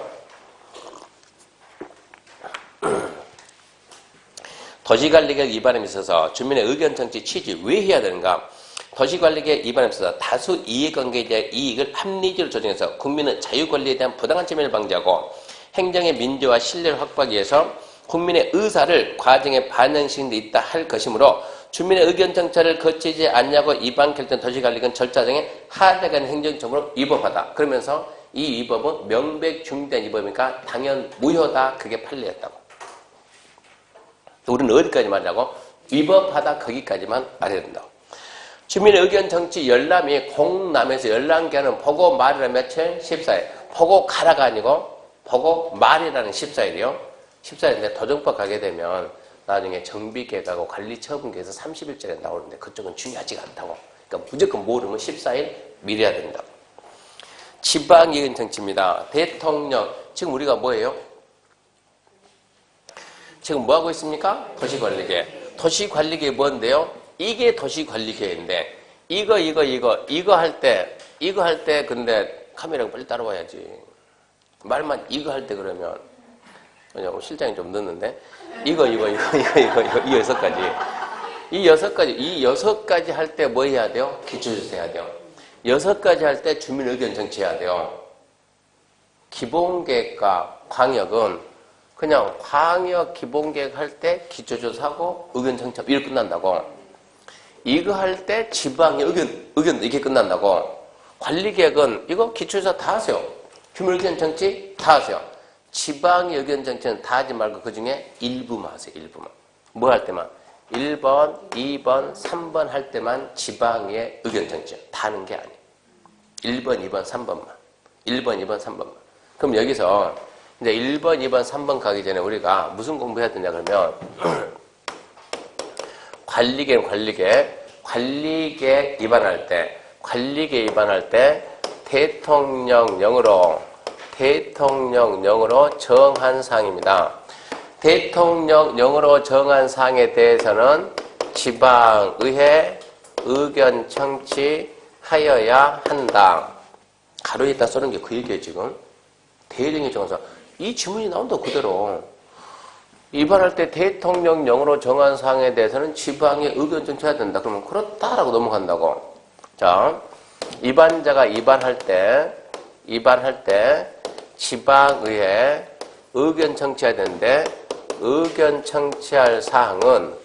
도시관리계획 위반에 있어서 주민의 의견 청취 취지 왜 해야 되는가? 도시관리계획 위반에 있어서 다수 이해관계에 대한 이익을 합리적으로 조정해서 국민의 자유권리에 대한 부당한 침해를 방지하고 행정의 민주화 신뢰를 확보하기 위해서 국민의 의사를 과정에 반영시킨 데 있다 할 것이므로 주민의 의견 청취를 거치지 않냐고 위반 결정 도시관리계획 절차 등에 하대가 있는 행정처분으로 위법하다. 그러면서 이 위법은 명백 중대한 위법이니까 당연 무효다. 그게 판례였다고. 우리는 어디까지 말하냐고? 위법하다 거기까지만 말해야 된다고. 주민의 의견 정치 열람이 공람에서 열람기한은 보고 말이라는 며칠? 14일. 보고 가라가 아니고 보고 말이라는 14일이요. 14일인데 도정법 가게 되면 나중에 정비계획하고 관리처분계에서 30일짜리 나오는데 그쪽은 중요하지가 않다고. 그러니까 무조건 모르면 14일 미리 해야 된다고. 지방이익은 정치입니다. 대통령, 지금 우리가 뭐예요? 지금 뭐 하고 있습니까? 도시관리계. 도시관리계 뭔데요? 이게 도시관리계인데 이거 할 때 근데 카메라가 빨리 따라와야지. 말만 이거 할 때 그러면 실장이 좀 늦는데 이거 이 여섯 가지 할 때 뭐 해야 돼요? 기초조사 해야 돼요. 6가지 할 때 주민 의견 정치해야 돼요. 기본계획과 광역은 그냥 광역 기본계획 할 때 기초조사하고 의견 정치하고 이렇게 끝난다고. 이거 할 때 지방의 의견 이렇게 끝난다고. 관리계획은 이거 기초조사 다 하세요. 주민 의견 정치 다 하세요. 지방의 의견 정치는 다 하지 말고 그 중에 일부만 하세요. 일부만. 뭐 할 때만? 1번, 2번, 3번 할 때만 지방의 의견 정치. 다 하는 게 아니에요. 1번, 2번, 3번만. 1번, 2번, 3번만. 그럼 여기서 이제 1번, 2번, 3번 가기 전에 우리가 무슨 공부해야 되냐 그러면 관리계획 위반할 때 대통령령으로 정한 사항입니다. 대통령령으로 정한 사항에 대해서는 지방의회 의견 청취하여야 한다. 가로에다 쓰는 게 그 얘기예요, 지금. 대령이 정한 사항. 이 지문이 나온다, 그대로. 위반할 때 대통령령으로 정한 사항에 대해서는 지방의 의견 청취해야 된다. 그러면 그렇다라고 넘어간다고. 자, 위반자가 위반할 때 지방의회 의견 청취해야 되는데 의견 청취할 사항은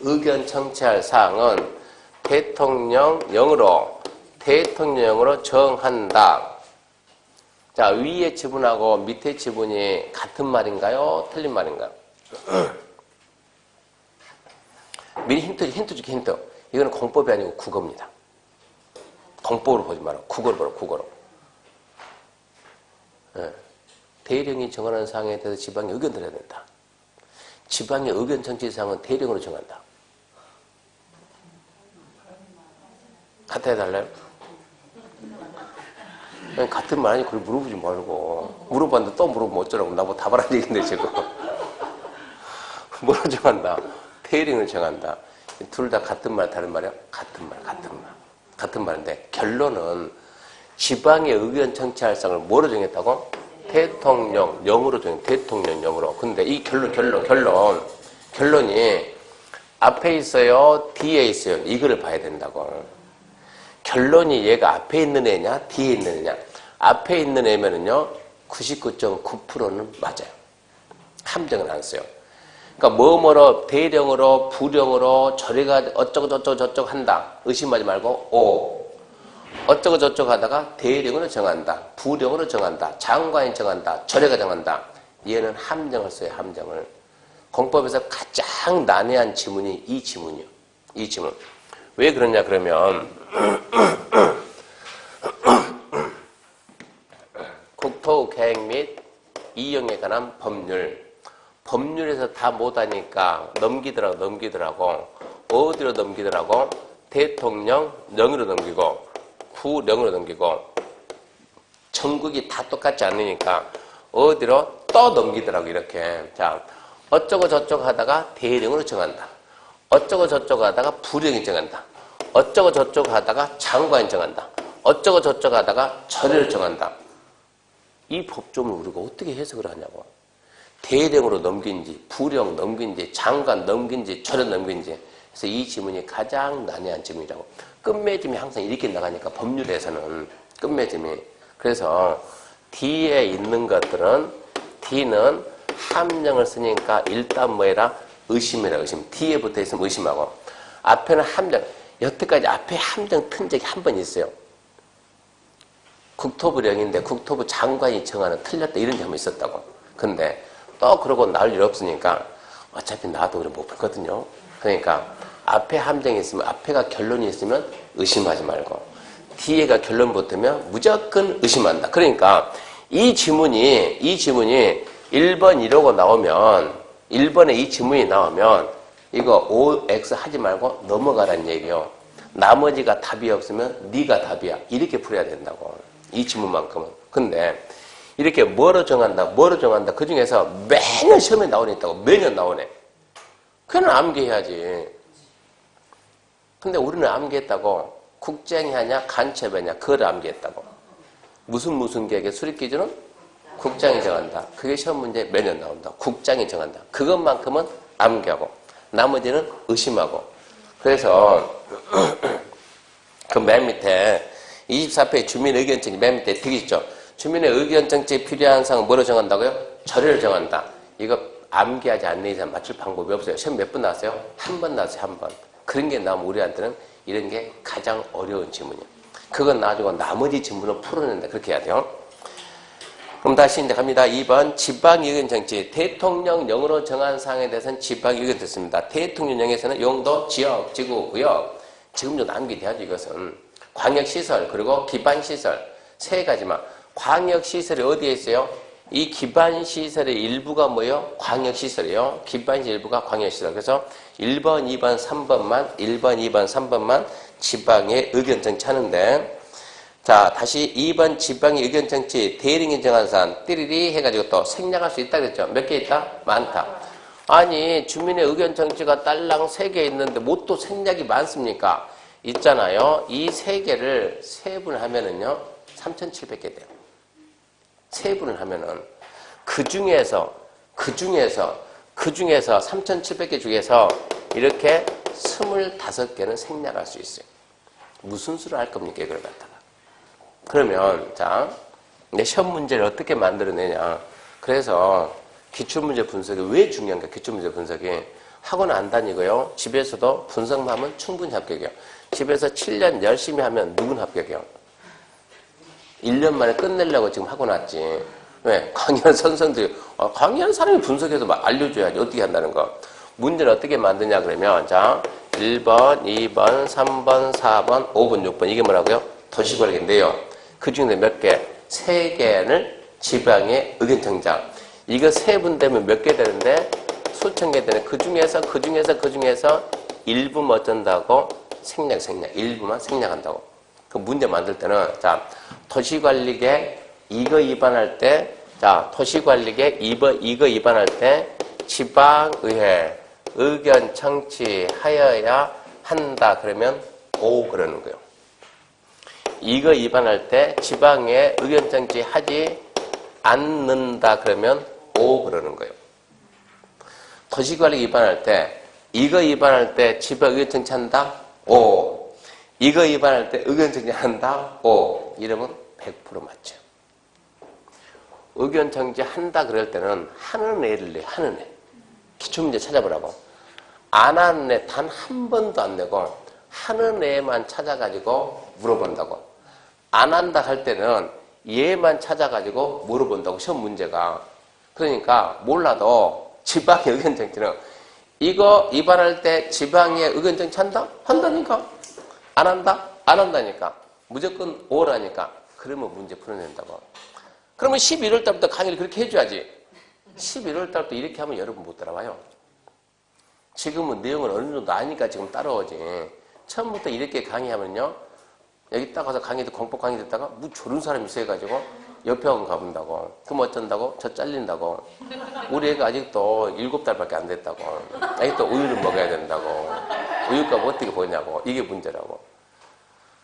대통령령으로 정한다. 자, 위에 지분하고 밑에 지분이 같은 말인가요? 틀린 말인가요? 미리 힌트 줄게, 힌트. 이거는 공법이 아니고 국어입니다. 공법으로 보지 말고 국어로 보라, 국어로. 네. 대령이 정하는 사항에 대해서 지방의 의견 들어야 된다. 지방의 의견 청취 사항은 대령으로 정한다. 같아야 달라요? 같은 말 아니, 그걸 물어보지 말고. 물어봤는데 또 물어보면 어쩌라고. 나뭐 답하라는 얘기인데, 지금. 뭐로 정한다? 대령을 정한다. 둘 다 같은 말, 다른 말이야? 같은 말인데, 결론은 지방의 의견 청취할 사항을 뭐로 정했다고? 대통령령으로 정했다. 대통령령으로. 근데 이 결론이 앞에 있어요? 뒤에 있어요? 이거를 봐야 된다고. 결론이 얘가 앞에 있는 애냐? 뒤에 있는 애냐? 앞에 있는 애면은요, 99.9%는 맞아요. 함정은 안 써요. 그러니까 뭐뭐로 대령으로 부령으로 저리가 어쩌고 한다. 의심하지 말고 어쩌고 하다가 대령으로 정한다. 부령으로 정한다. 장관이 정한다. 저리가 정한다. 얘는 함정을 써요. 함정을. 공법에서 가장 난해한 지문이 이 지문이요. 이 지문. 왜 그러냐 그러면 국토계획 및 이용에 관한 법률에서 다 못하니까 넘기더라고. 어디로 넘기더라고? 대통령령으로 넘기고 부령으로 넘기고 전국이 다 똑같지 않으니까 어디로 또 넘기더라고. 이렇게. 자, 어쩌고 저쩌고 하다가 대령으로 정한다. 어쩌고 저쩌고 하다가 부령이 정한다. 어쩌고 저쩌고 하다가 장관이 정한다. 어쩌고 저쩌고 하다가 절을 정한다. 이 법조문을 우리가 어떻게 해석을 하냐고. 대령으로 넘긴지, 부령 넘긴지, 장관 넘긴지, 절을 넘긴지. 그래서 이 지문이 가장 난해한 지문이라고. 끝맺음이 항상 이렇게 나가니까 법률에서는 끝맺음이. 그래서 뒤에 있는 것들은 D는 함정을 쓰니까 일단 뭐해라? 의심해라, 의심. 뒤에 붙어 있으면 의심하고. 앞에는 함정. 여태까지 앞에 함정 튼 적이 한 번 있어요. 국토부령인데 국토부 장관이 정하는 틀렸다 이런 게 한 번 있었다고. 근데 또 그러고 나올 일 없으니까 어차피 나도 그래 못 풀거든요. 그러니까 앞에 함정이 있으면 앞에가 결론이 있으면 의심하지 말고 뒤에가 결론 붙으면 무조건 의심한다. 그러니까 이 지문이 1번 이러고 나오면 1번에 이 지문이 나오면 이거 OX 하지 말고 넘어가란 얘기요. 나머지가 답이 없으면 네가 답이야. 이렇게 풀어야 된다고. 이 지문만큼은. 근데 이렇게 뭐로 정한다, 뭐로 정한다. 그 중에서 매년 시험에 나오네 있다고. 매년 나오네. 그건 암기해야지. 근데 우리는 암기했다고 국정이 하냐 간첩이냐 그걸 암기했다고. 무슨 계획의 수립 기준은 국장이 정한다. 그게 시험 문제 매년 나온다. 국장이 정한다. 그것만큼은 암기하고 나머지는 의심하고. 그래서 그 맨 밑에 24페이지 주민의견증이 맨 밑에 되게 있죠. 주민의 의견증지 필요한 사항은 뭐로 정한다고요? 절여를 정한다. 이거 암기하지 않는 이상 맞출 방법이 없어요. 시험 몇 번 나왔어요? 한 번 나왔어요. 한 번. 그런 게 나오면 우리한테는 이런 게 가장 어려운 지문이에요. 그건 나중에 나머지 지문을 풀어낸다. 그렇게 해야 돼요. 그럼 다시 이제 갑니다. 2번 지방의견정치. 대통령령으로 정한 사항에 대해서는 지방의견 듣습니다. 대통령령에서는 용도, 지역, 지구, 구역. 지금 좀 암기돼야죠. 이것은. 광역시설 그리고 기반시설 세 가지만. 광역시설이 어디에 있어요? 이 기반시설의 일부가 뭐예요? 광역시설이에요. 기반시설 일부가 광역시설. 그래서 1번, 2번, 3번만 1번, 2번, 3번만 지방의 의견정치 하는데 자 다시 2번 지방의 의견정치 대리인이 정한 사안 띠리리 해가지고 또 생략할 수 있다 그랬죠. 몇 개 있다? 많다. 아니 주민의 의견정치가 딸랑 3개 있는데 뭐 또 생략이 많습니까? 있잖아요. 이 3개를 세분하면은요 3,700개 돼요. 세분을 하면은 그 중에서 3,700개 중에서 이렇게 25개는 생략할 수 있어요. 무슨 수를 할 겁니까 이걸 갖다가. 그러면 자 내 시험 문제를 어떻게 만들어내냐. 그래서 기출문제 분석이 왜 중요한가. 기출문제 분석이 학원 안 다니고요. 집에서도 분석만 하면 충분히 합격이에요. 집에서 7년 열심히 하면 누군 합격이에요. 1년 만에 끝내려고 지금 하고 났지. 왜? 강의하는 선생들이 강의하는 사람이 분석해서 막 알려줘야지. 어떻게 한다는 거. 문제를 어떻게 만드냐 그러면 자 1번, 2번, 3번, 4번, 5번, 6번 이게 뭐라고요? 도시관리인데요. 그 중에 몇 개? 3개를 지방의 의견청장. 이거 세분되면 몇 개 되는데 수천 개 되는 그 중에서 일부만 어쩐다고 생략. 일부만 생략한다고. 그 문제 만들 때는 자 도시관리계 이거 위반할 때 자 도시관리계 이거 위반할 때 지방의회 의견 청취하여야 한다 그러면 O 그러는 거예요. 이거 위반할 때 지방에 의견 청취하지 않는다 그러면 O 그러는 거예요. 도시관리 위반할 때 이거 위반할 때 지방 의견 청취한다 O. 이거 위반할 때 의견 청취한다 O. 이러면 100% 맞죠. 의견 청취한다 그럴 때는 하는 애를 내. 하는 애. 기출문제 찾아보라고. 안 하는 애 단 한 번도 안 내고 하는 애만 찾아가지고 물어본다고. 안 한다 할 때는 얘만 찾아가지고 물어본다고. 시험 문제가. 그러니까 몰라도 지방의 의견 정치는 이거 위반할 때 지방의 의견 정치 한다? 한다니까. 안 한다? 안 한다니까. 무조건 오라니까. 그러면 문제 풀어낸다고. 그러면 11월 달부터 강의를 그렇게 해줘야지. 11월 달부터 이렇게 하면 여러분 못 따라와요. 지금은 내용을 어느 정도 아니까 지금 따라오지. 처음부터 이렇게 강의하면요. 여기 딱 가서 강의도 공포 강의 듣다가 뭐 저런 사람이 있어가지고 옆에 학원 가본다고. 그럼 어쩐다고? 저 잘린다고. 우리 애가 아직도 7달밖에 안 됐다고. 아직도 우유를 먹어야 된다고. 우유값 어떻게 보냐고. 이게 문제라고.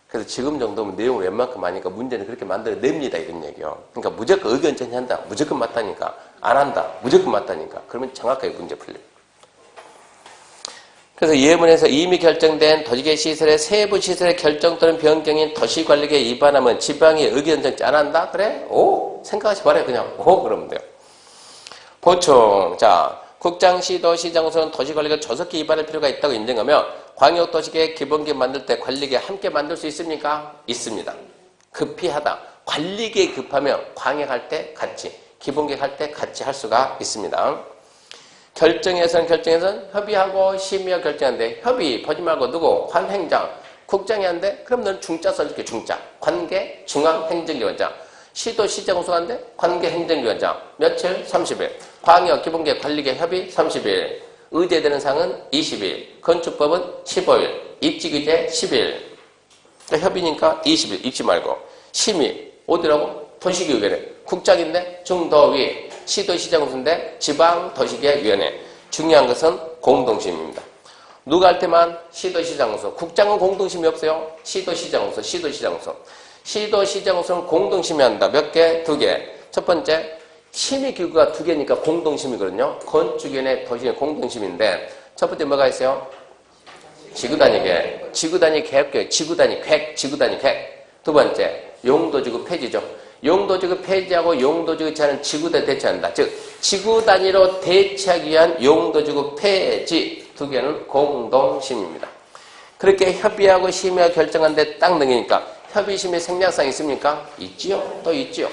그래서 지금 정도면 내용을 웬만큼 아니까 문제는 그렇게 만들어냅니다. 이런 얘기요. 그러니까 무조건 의견 전이한다. 무조건 맞다니까. 안 한다. 무조건 맞다니까. 그러면 정확하게 문제 풀려요. 그래서 예문에서 이미 결정된 도시계 시설의 세부 시설의 결정 또는 변경인 도시관리계에 위반하면 지방이 의견 정치 안 한다? 그래? 오! 생각하지 말아요. 그냥 오! 그러면 돼요. 보충. 자, 국장시도 시장소는 도시관리가 조속히 위반할 필요가 있다고 인정하며 광역도시계획 기본계획 만들 때 관리계획 함께 만들 수 있습니까? 있습니다. 급히 하다. 관리계획 급하면 광역할 때 같이, 기본계획 할 때 같이 할 수가 있습니다. 결정에서는 협의하고 심의하고 결정하는데 협의 보지 말고 누구? 관행장. 국장이 한대? 그럼 너는 중자 써줄게. 중자. 관계 중앙행정기관장. 시도시장소관데 관계행정위원장 며칠? 30일. 광역 기본계획 관리계획 협의 30일. 의제되는 사항은 20일. 건축법은 15일. 입지규제 10일. 그러니까 협의니까 20일 잊지 말고. 심의 어디라고? 도시계획위원회. 국장인데 중도위. 시도시장소인데 지방도시계획위원회. 중요한 것은 공동심입니다. 누가 할 때만 시도시장소. 국장은 공동심이 없어요. 시도시장소. 시도시장소는 공동심의 한다. 몇 개? 2개. 첫 번째, 심의기구가 2개니까 공동심이거든요. 건축위원회, 도시의 공동심인데 첫 번째 뭐가 있어요? 지구단위 계획, 지구단위 계획. 두 번째, 용도지구 폐지죠. 용도지구 폐지하고 용도지구 제한은 지구단위 대체한다. 즉, 지구단위로 대체하기 위한 용도지구 폐지 2개는 공동심입니다. 그렇게 협의하고 심의하고 결정하는데 딱 넘기니까 협의심의 생략사항 있습니까? 있지요. 또 있지요.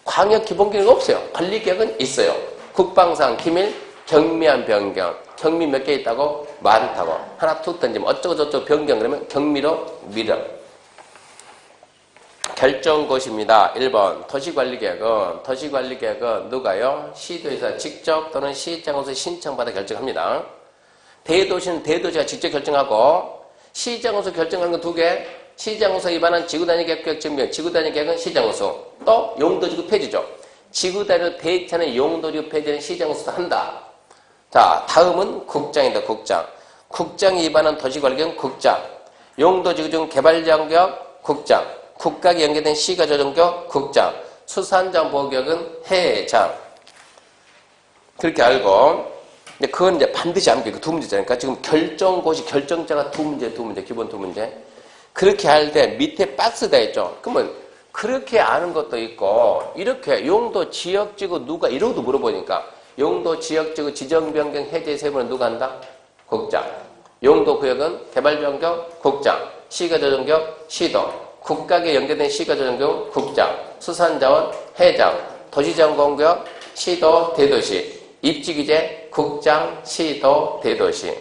광역 기본계획은 없어요. 관리계획은 있어요. 국방상, 기밀, 경미한 변경. 경미 몇 개 있다고? 많다고. 하나 툭 던지면 어쩌고저쩌고 변경 그러면 경미로 밀어. 결정고시입니다. 1번 도시관리계획은 누가요? 시도에서 직접 또는 시장으로서 신청받아 결정합니다. 대도시는 대도시가 직접 결정하고 시장으로서 결정하는 건 2개. 시장우소 위반한 지구단위 계획 증명, 지구단위 계획은 시장우소. 또 용도지구 폐지죠. 지구단위로 대체하는 용도지구 폐지는 시장우소도 한다. 자, 다음은 국장이다. 국장이 위반한 도시관리계획은 국장. 용도지구 중 개발지역구역 국장. 국각이 연계된 시가조정구역 국장. 수산자원 보호구역은 해장. 그렇게 알고, 근데 그건 이제 반드시 암기, 그 2문제잖아요. 그러니까 지금 결정고시 결정자가 2문제, 기본 2문제. 그렇게 할 때 밑에 박스 돼 있죠. 그러면 그렇게 아는 것도 있고 이렇게 용도 지역지구 누가 이러고도 물어보니까 용도 지역지구 지정변경 해제 세부는 누가 한다? 국장. 용도구역은 개발변경 국장. 시가조정구역 시도. 국각에 연계된 시가조정구역 국장. 수산자원 해장. 도시자원공구역 시도 대도시. 입지규제 국장 시도 대도시.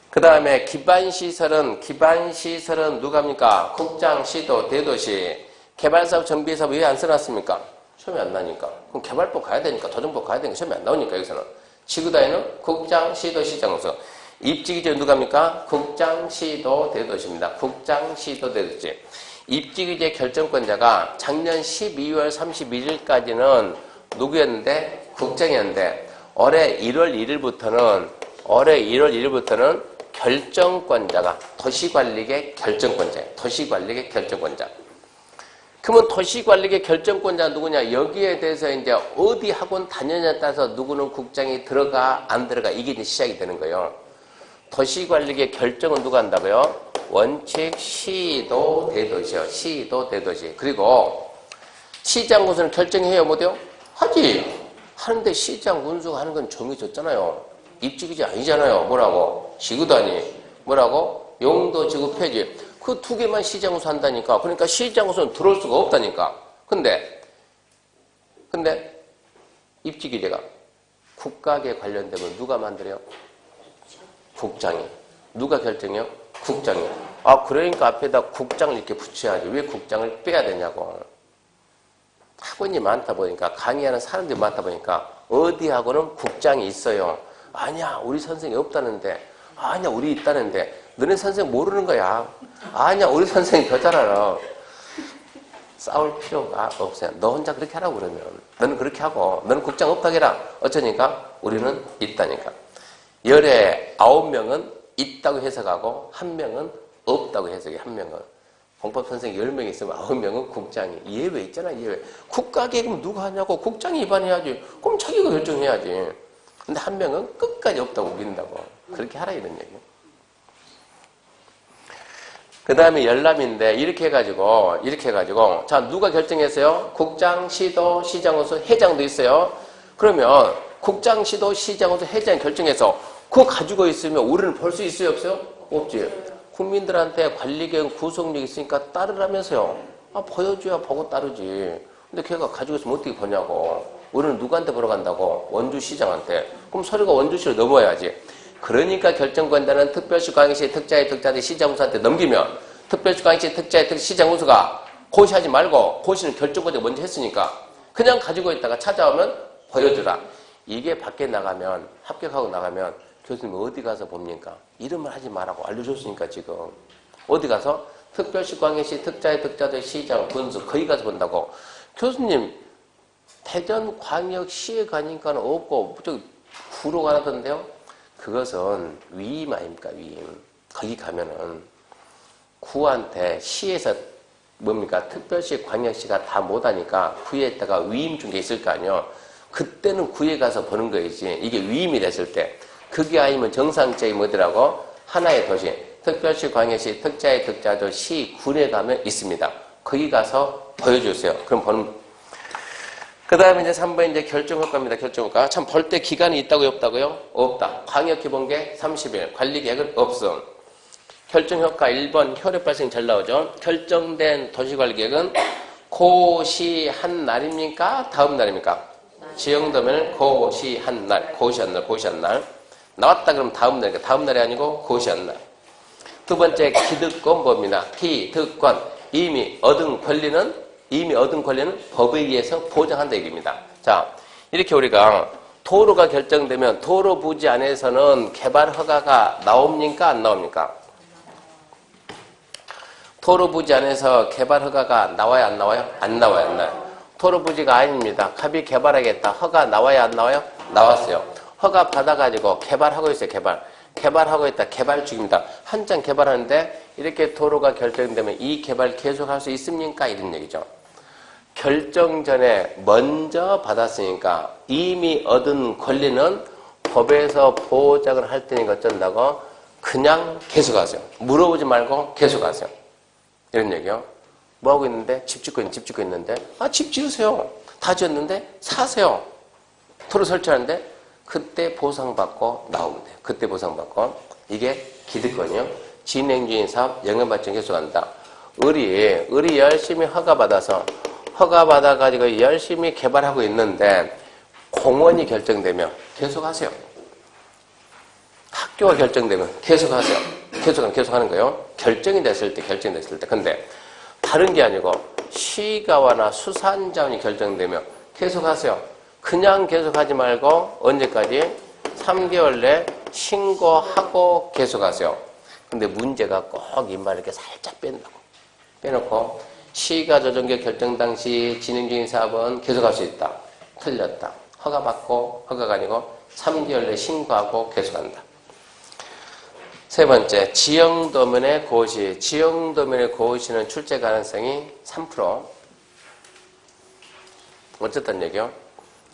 그 다음에 기반시설은 누가 합니까? 국장, 시도, 대도시. 개발사업, 정비사업 왜 안 써놨습니까? 시험이 안 나니까. 그럼 개발법 가야 되니까, 도정법 가야 되니까 시험이 안 나오니까 여기서는. 지구단위는 국장, 시도, 시장소. 입지규제 누가 합니까? 국장, 시도, 대도시입니다. 국장, 시도, 대도시. 입지규제 결정권자가 작년 12월 31일까지는 누구였는데? 국장이었는데 올해 1월 1일부터는 결정권자가 도시관리계 결정권자. 그러면 도시관리계 결정권자가 누구냐? 여기에 대해서 이제 어디 학원 다녔냐에 따라서 누구는 국장이 들어가 안 들어가 이게 이제 시작이 되는 거예요. 도시관리계 결정은 누가 한다고요? 원칙 시도 대도시. 그리고 시장 군수는 결정해요 못해요? 하지. 하는데 시장 군수가 하는 건 정해졌잖아요. 입지규제 아니잖아요. 뭐라고? 지구단위. 뭐라고? 용도지구 폐지. 그 2개만 시장우소 한다니까. 그러니까 시장우소는 들어올 수가 없다니까. 근데 입지규제가 국가계 관련되면 누가 만들어요? 국장이. 누가 결정해요? 국장이. 아, 그러니까 앞에다 국장을 이렇게 붙여야지. 왜 국장을 빼야 되냐고. 학원이 많다 보니까, 강의하는 사람들이 많다 보니까 어디 학원은 국장이 있어요. 아니야, 우리 선생이 없다는데. 아니야, 우리 있다는데. 너네 선생 모르는 거야. 아니야, 우리 선생이 더 잘 알아. 싸울 필요가 없어요. 너 혼자 그렇게 하라고 그러면. 너는 그렇게 하고, 너는 국장 없다고 해라. 어쩌니까? 우리는 있다니까. 열에 9명은 있다고 해석하고, 1명은 없다고 해석해, 1명은. 공법 선생이 10명 있으면 9명은 국장이. 예외 있잖아, 예외. 국가계획은 누가 하냐고. 국장이 위반해야지. 그럼 자기가 결정해야지. 근데 1명은 끝까지 없다고 믿는다고. 그렇게 하라 이런 얘기예요. 그 다음에 열람인데 이렇게 해가지고 자 누가 결정했어요? 국장, 시도, 시장으로서 회장도 있어요. 그러면 국장, 시도, 시장으로서 회장이 결정해서 그거 가지고 있으면 우리는 볼 수 있어요? 없어요? 없지. 국민들한테 관리계획 구속력이 있으니까 따르라면서요. 아, 보여줘야 보고 따르지. 근데 걔가 가지고 있으면 어떻게 보냐고. 우리는 누구한테 보러 간다고? 원주시장한테. 그럼 서류가 원주시로 넘어야지. 그러니까 결정권자는 특별시, 광역시, 특자의 특자대 시장우소한테 넘기면 특별시, 광역시, 특자의 특 시장 우수가 고시하지 말고 고시는 결정권자 먼저 했으니까 그냥 가지고 있다가 찾아오면 보여주라. 이게 밖에 나가면 합격하고 나가면 교수님 어디 가서 봅니까? 이름을 하지 말라고 알려줬으니까 지금 어디 가서 특별시, 광역시, 특자의 특자들 시장, 군수 거기 가서 본다고. 교수님 대전광역시에 가니까 없고 저기 구로 가라던데요. 그것은 위임 아닙니까? 위임. 거기 가면은 구한테 시에서 뭡니까? 특별시, 광역시가 다 못하니까 구에다가 위임 준 게 있을 거 아니에요. 그때는 구에 가서 보는 거이지. 이게 위임이 됐을 때. 그게 아니면 정상적인 뭐더라고? 하나의 도시. 특별시, 광역시, 특자의 특자도 시, 군에 가면 있습니다. 거기 가서 보여주세요. 그럼 보는. 그 다음에 이제 3번 이제 결정효과입니다. 결정효과. 참 볼 때 기간이 있다고요? 없다고요? 없다. 광역기본계 30일. 관리계획은 없음. 결정효과 1번 효력 발생 잘 나오죠. 결정된 도시관리계획은 고시 한 날입니까? 다음 날입니까? 지형도면은 고시 한 날, 고시 한 날, 고시 한 날. 나왔다 그러면 다음 날이니까 다음 날이 아니고 고시 한 날. 두 번째 기득권 뭡니다. 기득권. 이미 얻은 권리는 법에 의해서 보장한다 얘기입니다. 자, 이렇게 우리가 도로가 결정되면 도로 부지 안에서는 개발 허가가 나옵니까? 안 나옵니까? 도로 부지 안에서 개발 허가가 나와야 안 나와요? 안 나와요, 안 나와요. 도로 부지가 아닙니다. 갑이 개발하겠다. 허가 나와야 안 나와요? 나왔어요. 허가 받아가지고 개발하고 있어요, 개발하고 있다. 개발 중입니다. 한참 개발하는데 이렇게 도로가 결정되면 이 개발 계속할 수 있습니까? 이런 얘기죠. 결정 전에 먼저 받았으니까 이미 얻은 권리는 법에서 보장을 할 테니까 어쩐다고? 그냥 계속하세요. 물어보지 말고 계속하세요. 이런 얘기요. 뭐 하고 있는데? 집 짓고 있는데? 아, 집 지으세요. 다 지었는데? 사세요. 도로 설치하는데? 그때 보상받고 나오면 돼요. 그때 보상받고. 이게 기득권이요. 진행 중인 사업 영향발전 계속한다. 을이 열심히 허가받아가지고 열심히 개발하고 있는데 공원이 결정되면 계속하세요. 학교가 결정되면 계속하세요. 계속하는 거예요. 결정이 됐을 때. 근데 다른 게 아니고 시가와나 수산자원이 결정되면 계속하세요. 그냥 계속하지 말고 언제까지? 3개월 내 신고하고 계속하세요. 근데 문제가 꼭 이 말 이렇게 살짝 뺀다고. 빼놓고 시가 조정계 결정 당시 진행 중인 사업은 계속할 수 있다. 틀렸다. 허가가 아니고 3개월 내 신고하고 계속한다. 세 번째, 지형도면의 고시. 지형도면의 고시는 출제 가능성이 3%. 어쨌든 얘기요.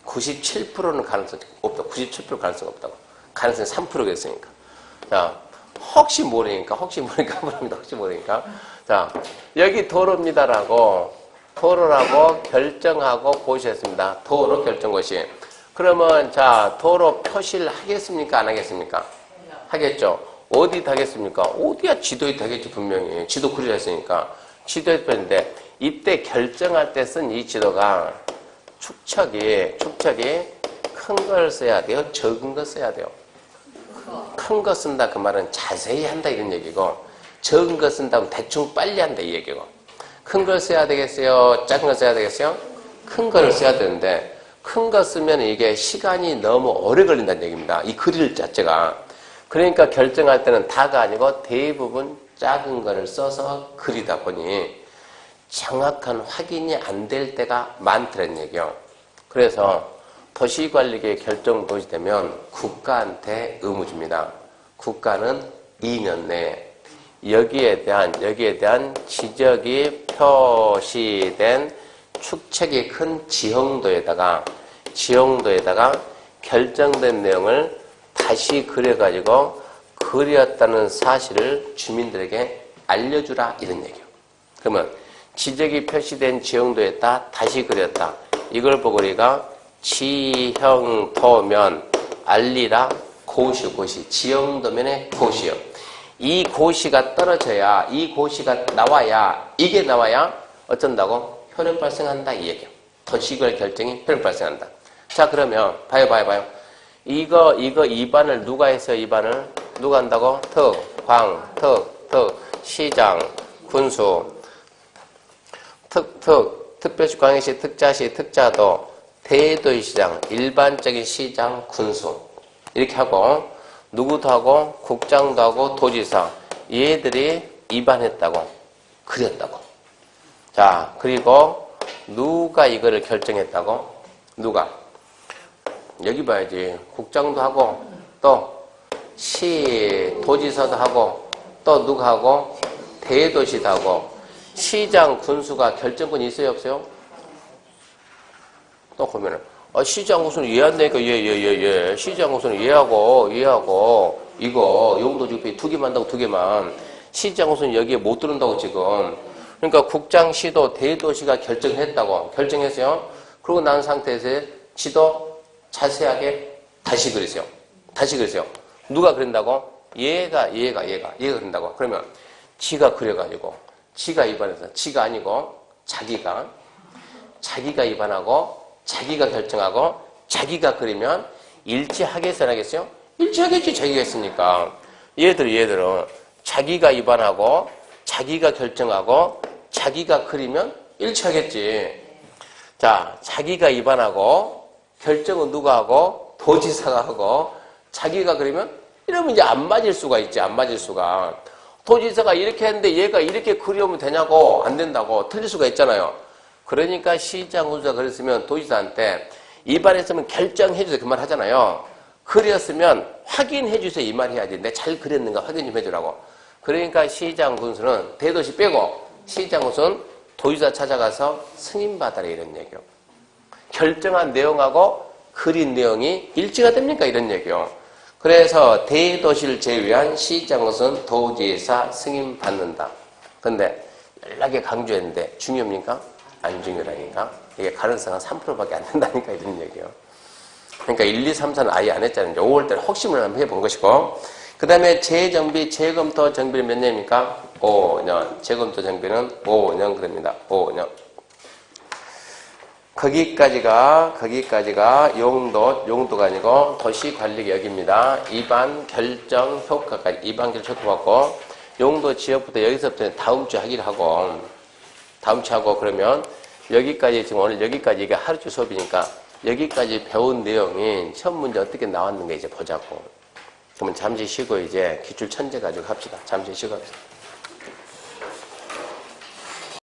97%는 가능성이 없다. 97% 가능성이 없다고. 가능성이 3%겠으니까. 자, 혹시 모르니까. 자, 여기 도로입니다라고, 도로라고 결정하고 고시했습니다. 도로 결정고시. 그러면, 자, 도로 표시를 하겠습니까? 안 하겠습니까? 하겠죠. 어디 하겠습니까? 어디야 지도에 하겠지, 분명히. 지도 그려졌으니까. 지도에 했는데, 이때 결정할 때 쓴 이 지도가 축척이 큰 걸 써야 돼요? 적은 거 써야 돼요? 큰 거 쓴다 그 말은 자세히 한다 이런 얘기고, 적은 거 쓴다면 대충 빨리 한다 이 얘기고. 큰 걸 써야 되겠어요? 작은 걸 써야 되겠어요? 큰 거를 써야 되는데, 큰 거 쓰면 이게 시간이 너무 오래 걸린다는 얘기입니다. 이 그릴 자체가. 그러니까 결정할 때는 다가 아니고 대부분 작은 거를 써서 그리다 보니 정확한 확인이 안 될 때가 많다는 얘기요. 그래서 도시관리계획 결정 도시되면 국가한테 의무 줍니다. 국가는 2년 내에 여기에 대한 지적이 표시된 축척이 큰 지형도에다가 결정된 내용을 다시 그려가지고 그렸다는 사실을 주민들에게 알려주라 이런 얘기예요. 그러면 지적이 표시된 지형도에다 다시 그렸다. 이걸 보고 우리가 지형도면 알리라 고시 지형도면의 고시요. 이 고시가 떨어져야 이 고시가 나와야 이게 나와야 어쩐다고? 효력 발생한다 이 얘기예요. 도시구역 결정이 효력 발생한다. 자 그러면 봐요. 이거 2반을 누가 했어요? 2반을 누가 한다고? 특, 시장, 군수, 특별시, 광역시, 특자시, 특자도, 대도시 시장, 일반적인 시장, 군수. 이렇게 하고, 누구도 하고, 국장도 하고, 도지사. 얘들이 위반했다고, 그렸다고. 자, 그리고 누가 이거를 결정했다고? 누가? 여기 봐야지. 국장도 하고, 또, 도지사도 하고, 또 누가 하고? 대도시도 하고. 시장, 군수가 결정권이 있어요, 없어요? 또 보면은, 시장 군수는 얘한다니까, 얘. 시장 군수는 얘하고, 이거, 용도주의 2개만 한다고 2개만. 시장 군수는 여기에 못 들은다고 지금. 그러니까 국장, 시도, 대도시가 결정했다고. 결정했어요. 그러고 난 상태에서 지도 자세하게 다시 그리세요. 누가 그린다고? 얘가 그린다고. 그러면 지가 그려가지고, 지가 위반해서, 지가 아니고, 자기가 위반하고, 자기가 결정하고, 자기가 그리면 일치하겠어요, 안 하겠어요? 일치하겠지, 자기가 했으니까. 얘들은 자기가 위반하고, 자기가 결정하고, 자기가 그리면 일치하겠지. 자, 자기가 위반하고, 결정은 누가 하고, 도지사가 하고, 자기가 그리면 이러면 이제 안 맞을 수가 있지, 안 맞을 수가. 도지사가 이렇게 했는데 얘가 이렇게 그리면 되냐고, 안 된다고, 틀릴 수가 있잖아요. 그러니까 시장 군수가 그랬으면 도지사한테 위반했으면 결정해주세요, 그 말 하잖아요. 그렸으면 확인해주세요, 이 말 해야지. 내가 잘 그렸는가 확인 좀 해주라고. 그러니까 시장 군수는 대도시 빼고 시장 군수는 도지사 찾아가서 승인받아라, 이런 얘기요. 결정한 내용하고 그린 내용이 일치가 됩니까? 이런 얘기요. 그래서 대도시를 제외한 시장 군수는 도지사 승인받는다. 근데 연락에 강조했는데 중요합니까? 안 중요하니까. 이게 가능성은 3%밖에 안 된다니까, 이런 얘기요. 그러니까 1, 2, 3, 4는 아예 안 했잖아요. 5월달에 혹심을 한번 해본 것이고. 그 다음에 재정비, 재검토 정비는 몇 년입니까? 5년. 재검토 정비는 5년 그럽니다. 5년. 거기까지가 용도가 아니고 도시관리계획입니다. 입안 결정 효과까지, 입안 결정 효과 받고, 용도 지역부터 여기서부터 다음 주에 하기로 하고, 그러면 여기까지, 지금 오늘 여기까지 이게 하루주 수업이니까 여기까지 배운 내용이 시험 문제 어떻게 나왔는가 이제 보자고. 그러면 잠시 쉬고 이제 기출 천재 가지고 합시다. 잠시 쉬고 합시다.